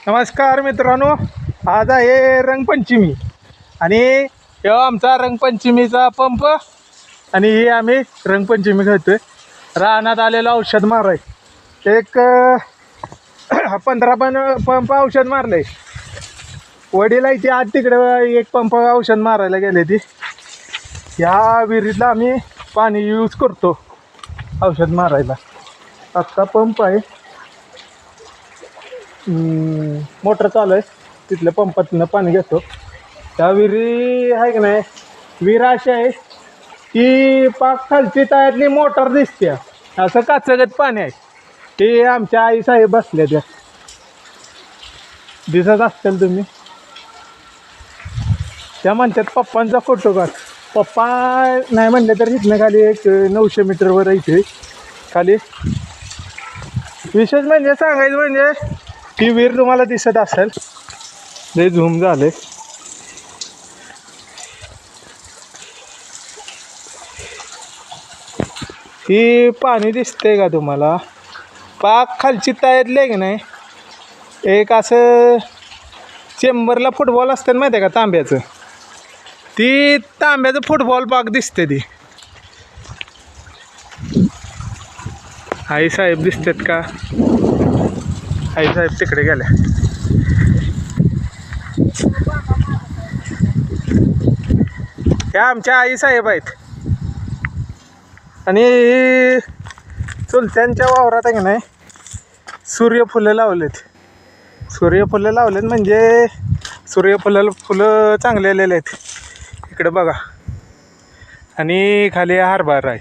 नमस्कार मित्रांनो, आज आहे रंगपंचमी आणि तेव्हा आमचा रंगपंचमीचा पंप आणि हे आम्ही रंगपंचमी खेळतोय. रानात आलेलं औषध माराय एक 15 पंप औषध मारलंय. वडील आहे ती आज तिकडे एक पंप औषध मारायला गेले. ती ह्या विहिरीतला आम्ही पाणी यूज करतो औषध मारायला. आत्ता पंप आहे, मोटर चालू आहे, तिथल्या पंपातनं पाणी घेतो. त्या विहिरी आहे की नाही, विहीर अशी आहे की पाक खालची तळ्यातली मोटर दिसते, असं काचगत पाणी आहे. ते आमच्या आई साहेब बसल्या, त्या दिसत असतील तुम्ही. त्या म्हणतात पप्पांचा फोटो काढ. पप्पा नाही म्हणले तर इथनं खाली एक 900 मीटरवर इथे खाली. विशेष म्हणजे सांगायचं म्हणजे ती विहीर तुम्हाला दिसत असेल, लय झूम झाले. ही पाणी दिसते का तुम्हाला? पाक खालची तळ्यातले की नाही, एक असं चेंबरला फुटबॉल असतं माहिती आहे का, तांब्याचं. ती तांब्याचं फुटबॉल पाक दिसते. ती आई साहेब दिसतात का? आई साहेब तिकडे गेल्या. ह्या आमच्या आई साहेब आहेत. आणि चुलत्यांच्या वावरात आहे की नाही सूर्यफुलं लावलेत. सूर्यफुलं लावलेत म्हणजे फुलं चांगले आलेले आहेत. इकडे बघा, आणि खाली हरभरा आहे.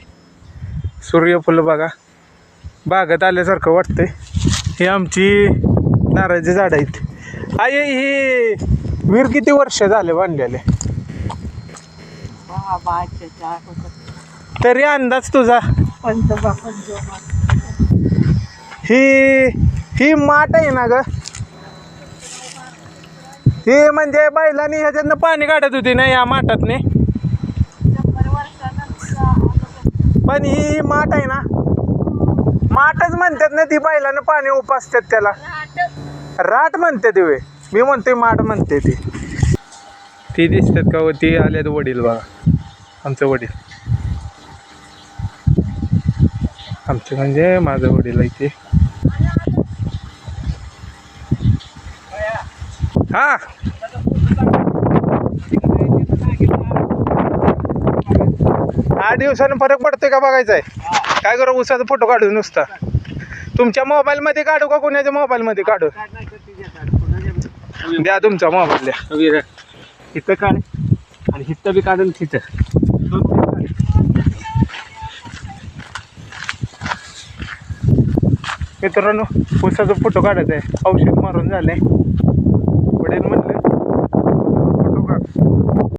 सूर्यफुलं बघा, बागेत आल्यासारखं वाटतंय. ही आमची नारळाची झाडं आहेत. आई ही विहीर किती वर्ष झाले बांधलेले? तरी अंदाज तुझा? ही माठ आहे ना ग? ही म्हणजे बैलांनी ह्याच्यातनं पाणी काढत होती ना या माठातने. पण ही माठ आहे ना, माठच म्हणतात ना ती, बैलानं पाणी उपासतात त्याला. राट म्हणते ते, मी म्हणते माठ म्हणते. ती दिसतात का? ती आल्यात वडील बघा, आमचं वडील. आमचं म्हणजे माझं वडील आहे ते. हा 8 दिवसानं फरक पडतोय का बघायचं आहे. काय करू, उसाचा फोटो काढू नुसता? तुमच्या मोबाईलमध्ये काढू का कोणाच्या मोबाईलमध्ये काढू? द्या तुमचा मोबाईल द्या. इथं काढ आणि इथं बी काढून तिथं. मित्रांनो, उसाचा फोटो काढायचा आहे. औषध मारून झालंय. वडील म्हणले